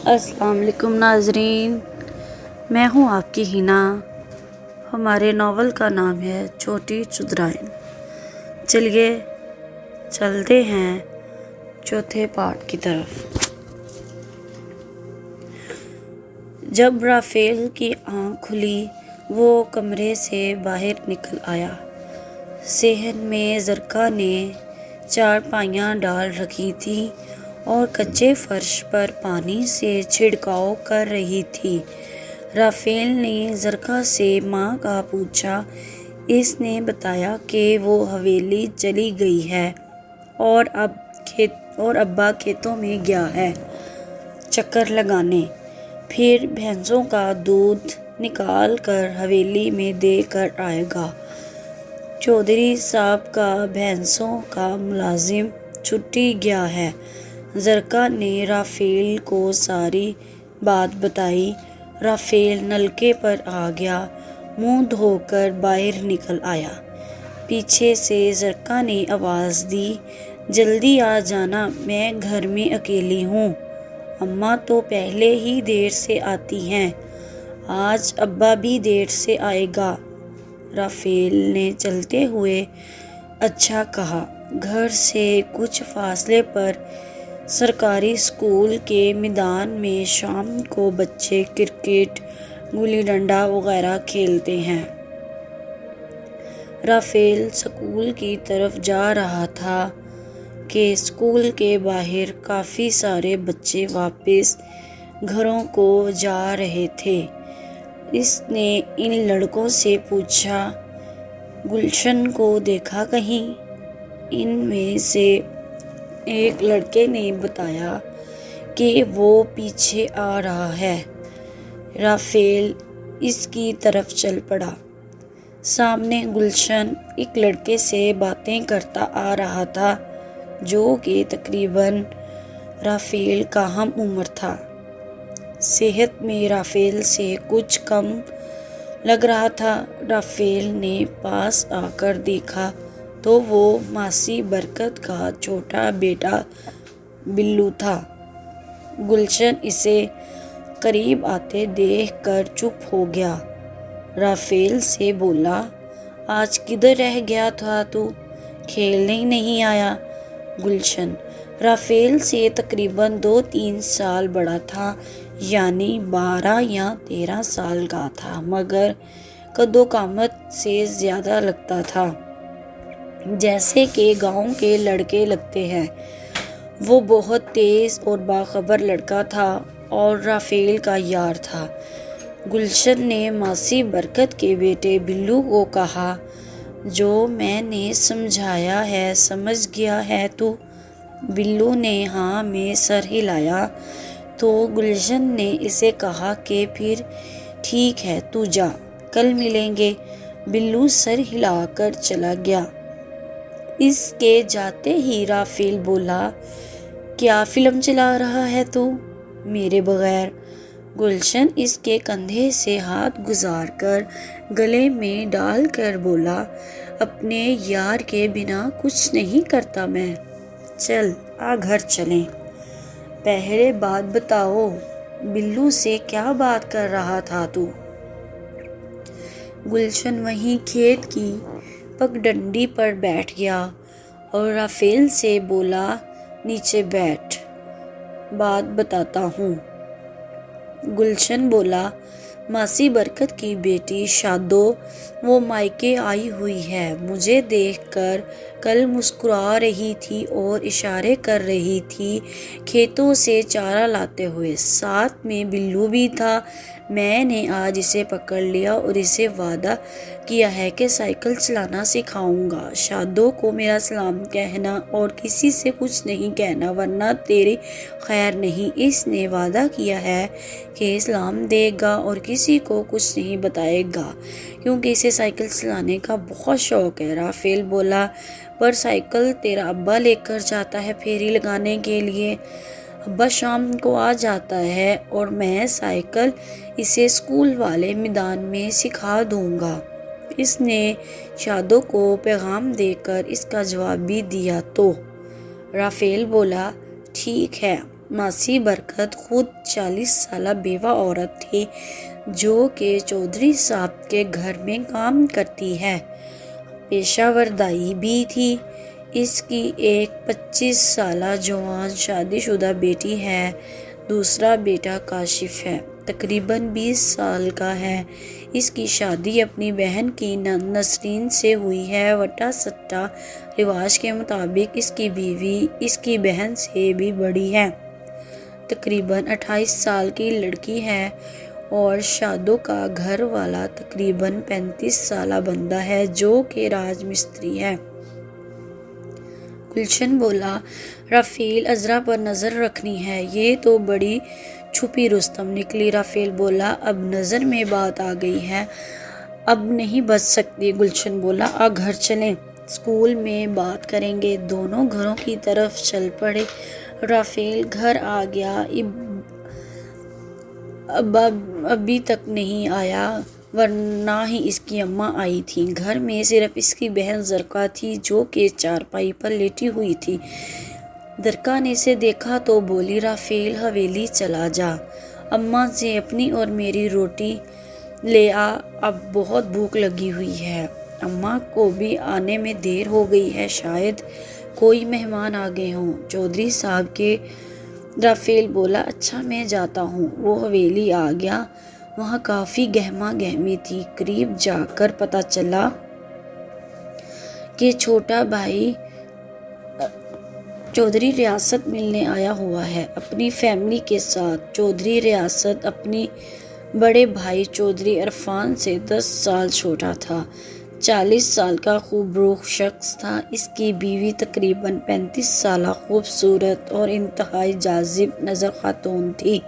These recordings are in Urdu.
السلام علیکم ناظرین، میں ہوں آپ کی ہنا۔ ہمارے ناول کا نام ہے چھوٹی چودرائن۔ چلیے چلتے ہیں چوتھے پارٹ کی طرف۔ جب رافیل کی آنکھ کھلی وہ کمرے سے باہر نکل آیا۔ صحن میں زرکا نے چارپائیاں ڈال رکھی تھیں اور کچے فرش پر پانی سے چھڑکاؤ کر رہی تھی۔ رافیل نے زرکا سے ماں کا پوچھا۔ اس نے بتایا کہ وہ حویلی چلی گئی ہے اور ابا کھیتوں میں گیا ہے چکر لگانے، پھر بھینسوں کا دودھ نکال کر حویلی میں دے کر آئے گا۔ چودھری صاحب کا بھینسوں کا ملازم چھٹی گیا ہے۔ زرکا نے رافیل کو ساری بات بتائی۔ رافیل نلکے پر آ گیا، منہ دھو کر باہر نکل آیا۔ پیچھے سے زرکا نے آواز دی، جلدی آ جانا، میں گھر میں اکیلی ہوں۔ اماں تو پہلے ہی دیر سے آتی ہیں، آج ابا بھی دیر سے آئے گا۔ رافیل نے چلتے ہوئے اچھا کہا۔ گھر سے کچھ فاصلے پر سرکاری اسکول کے میدان میں شام کو بچے کرکٹ، گلی ڈنڈا وغیرہ کھیلتے ہیں۔ رافیل اسکول کی طرف جا رہا تھا کہ اسکول کے باہر کافی سارے بچے واپس گھروں کو جا رہے تھے۔ اس نے ان لڑکوں سے پوچھا، گلشن کو دیکھا کہیں؟ ان میں سے ایک لڑکے نے بتایا کہ وہ پیچھے آ رہا ہے۔ رافیل اس کی طرف چل پڑا۔ سامنے گلشن ایک لڑکے سے باتیں کرتا آ رہا تھا جو کہ تقریباً رافیل کا ہم عمر تھا۔ صحت میں رافیل سے کچھ کم لگ رہا تھا۔ رافیل نے پاس آ کر دیکھا تو وہ ماسی برکت کا چھوٹا بیٹا بلو تھا۔ گلشن اسے قریب آتے دیکھ کر چپ ہو گیا۔ رافیل سے بولا، آج کدھر رہ گیا تھا تو؟ کھیلنے ہی نہیں آیا؟ گلشن رافیل سے تقریباً 2-3 سال بڑا تھا، یعنی 12 یا 13 سال کا تھا، مگر قد و قامت سے زیادہ لگتا تھا جیسے کہ گاؤں کے لڑکے لگتے ہیں۔ وہ بہت تیز اور باخبر لڑکا تھا اور رافیل کا یار تھا۔ گلشن نے ماسی برکت کے بیٹے بلو کو کہا، جو میں نے سمجھایا ہے سمجھ گیا ہے تو؟ بلو نے ہاں میں سر ہلایا تو گلشن نے اسے کہا کہ پھر ٹھیک ہے تو جا، کل ملیں گے۔ بلو سر ہلا کر چلا گیا۔ اس کے جاتے ہی رافیل بولا، کیا فلم چلا رہا ہے تو میرے بغیر؟ گلشن اس کے کندھے سے ہاتھ گزار کر گلے میں ڈال کر بولا، اپنے یار کے بنا کچھ نہیں کرتا میں، چل آ گھر چلیں۔ پہلے بات بتاؤ، بلو سے کیا بات کر رہا تھا تو؟ گلشن وہیں کھیت کی پگڈنڈی پر بیٹھ گیا اور رافیل سے بولا، نیچے بیٹھ، بات بتاتا ہوں۔ گلشن بولا، ماسی برکت کی بیٹی شادو، وہ مائکے آئی ہوئی ہے، مجھے دیکھ کر کل مسکرا رہی تھی اور اشارے کر رہی تھی کھیتوں سے چارہ لاتے ہوئے، ساتھ میں بلو بھی تھا۔ میں نے آج اسے پکڑ لیا اور اسے وعدہ کیا ہے کہ سائیکل چلانا سکھاؤں گا۔ شادو کو میرا سلام کہنا اور کسی سے کچھ نہیں کہنا ورنہ تیری خیر نہیں۔ اس نے وعدہ کیا ہے کہ سلام دے گا اور کسی کو کچھ نہیں بتائے گا کیونکہ اسے سائیکل چلانے کا بہت شوق ہے۔ رافیل بولا، پر سائیکل تیرا ابا لے کر جاتا ہے پھیری لگانے کے لیے، ابا شام کو آ جاتا ہے اور میں سائیکل اسے اسکول والے میدان میں سکھا دوں گا۔ اس نے شادو کو پیغام دے کر اس کا جواب بھی دیا تو؟ رافیل بولا، ٹھیک ہے، ماسی برکت خود 40 سالہ بیوہ عورت تھی جو کہ چودھری صاحب کے گھر میں کام کرتی ہے، پیشہ ور دائی بھی تھی۔ اس کی ایک 25 سالہ جوان شادی شدہ بیٹی ہے، دوسرا بیٹا کاشف ہے، تقریباً 20 سال کا ہے۔ اس کی شادی اپنی بہن کی نسرین سے ہوئی ہے۔ وٹا سٹا رواج کے مطابق اس کی بیوی اس کی بہن سے بھی بڑی ہے، تقریباً 28 سال کی لڑکی ہے، اور شادو کا گھر والا تقریباً 35 سالہ بندہ ہے جو کہ راج مستری ہے۔ گلشن بولا، رافیل عذرا پر نظر رکھنی ہے، یہ تو بڑی چھپی رستم نکلی۔ رافیل بولا، اب نظر میں بات آ گئی ہے، اب نہیں بچ سکتی۔ گلشن بولا، گھر چلیں، اسکول میں بات کریں گے۔ دونوں گھروں کی طرف چل پڑے۔ رافیل گھر آ گیا، ابا ابھی تک نہیں آیا، ورنہ ہی اس کی اماں آئی تھیں۔ گھر میں صرف اس کی بہن زرقا تھی جو کہ چارپائی پر لیٹی ہوئی تھی۔ زرقا نے اسے دیکھا تو بولی، رافیل حویلی چلا جا، اماں سے اپنی اور میری روٹی لے آ، اب بہت بھوک لگی ہوئی ہے۔ اماں کو بھی آنے میں دیر ہو گئی ہے، شاید کوئی مہمان آ گئے ہوں چودھری صاحب کے۔ رافیل بولا، اچھا میں جاتا ہوں۔ وہ حویلی آ گیا، وہاں کافی گہما گہمی تھی۔ قریب جا کر پتہ چلا کہ چھوٹا بھائی چودھری ریاست ملنے آیا ہوا ہے اپنی فیملی کے ساتھ۔ چودھری ریاست اپنی بڑے بھائی چودھری عرفان سے 10 سال چھوٹا تھا، 40 سال کا خوبروح شخص تھا۔ اس کی بیوی تقریباً 35 سالہ خوبصورت اور انتہائی جاذب نظر خاتون تھی۔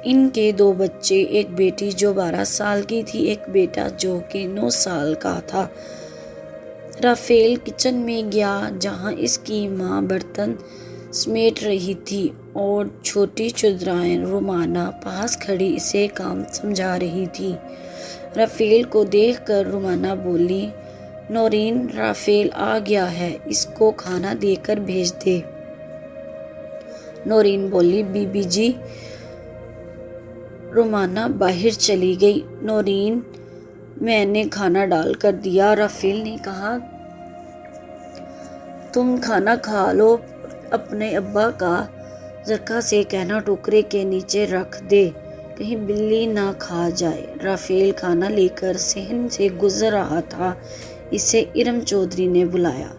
ان کے 2 بچے، ایک بیٹی جو 12 سال کی تھی، ایک بیٹا جو کہ 9 سال کا تھا۔ رافیل کچن میں گیا جہاں اس کی ماں برتن سمیٹ رہی تھی اور چھوٹی چودرائن رومانہ پاس کھڑی اسے کام سمجھا رہی تھی۔ رافیل کو دیکھ کر رومانہ بولی، نورین، رافیل آ گیا ہے، اس کو کھانا دے کر بھیج دے۔ نورین بولی، بی بی جی۔ رومانہ باہر چلی گئی۔ نورین، میں نے کھانا ڈال کر دیا، رافیل نے کہا۔ تم کھانا کھا لو اپنے ابا کا زرقا سے کہنا ٹوکرے کے نیچے رکھ دے، کہیں بلی نہ کھا جائے۔ رافیل کھانا لے کر صحن سے گزر رہا تھا، اسے ارم چودھری نے بلایا۔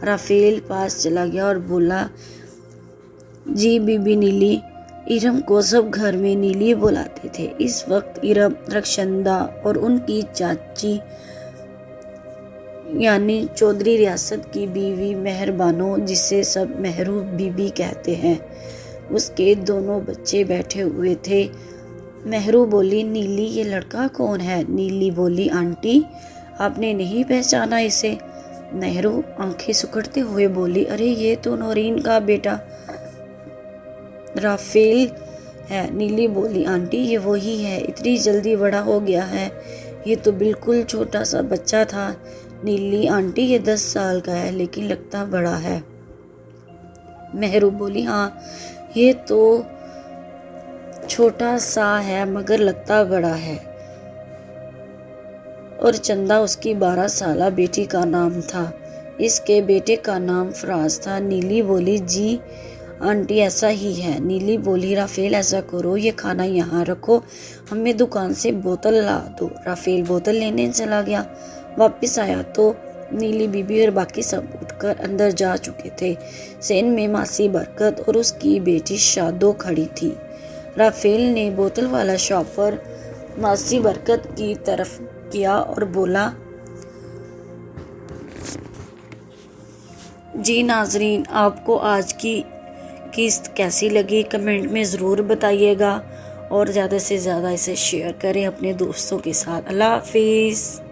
رافیل پاس چلا گیا اور بولا، جی بی بی نیلی۔ ارم کو سب گھر میں نیلی بلاتے تھے۔ اس وقت ارم رخشندہ اور ان کی چاچی یعنی چودھری ریاست کی بیوی مہر بانو، جسے سب مہرو بی بی کہتے ہیں، اس کے دونوں بچے بیٹھے ہوئے تھے۔ مہرو بولی، نیلی، یہ لڑکا کون ہے؟ نیلی بولی، آنٹی، آپ نے نہیں پہچانا اسے؟ مہرو آنکھیں سکڑتے ہوئے بولی، ارے یہ تو نورین کا بیٹا رافیل ہے۔ نیلی بولی، آنٹی یہ وہی ہے، اتنی جلدی بڑا ہو گیا ہے، یہ تو بالکل چھوٹا سا بچہ تھا۔ نیلی، آنٹی یہ 10 سال کا ہے لیکن لگتا بڑا ہے۔ مہرو بولی، ہاں یہ تو چھوٹا سا ہے مگر لگتا بڑا ہے۔ اور چندہ اس کی 12 سالہ بیٹی کا نام تھا، اس کے بیٹے کا نام فراز تھا۔ نیلی بولی، جی آنٹی ایسا ہی ہے۔ نیلی بولی، رافیل ایسا کرو، یہ کھانا یہاں رکھو، ہمیں دکان سے بوتل لا دو۔ رافیل بوتل لینے چلا گیا، واپس آیا تو نیلی بی بی اور باقی سب اٹھ کر اندر جا چکے تھے۔ صحن میں ماسی برکت اور اس کی بیٹی شادو کھڑی تھی۔ رافیل نے بوتل والا شاپر ماسی برکت کی طرف کیا اور بولا، جی ناظرین، آپ کو آج کی قسط کیسی لگی کمنٹ میں ضرور بتائیے گا، اور زیادہ سے زیادہ اسے شیئر کریں اپنے دوستوں کے ساتھ۔ اللہ حافظ۔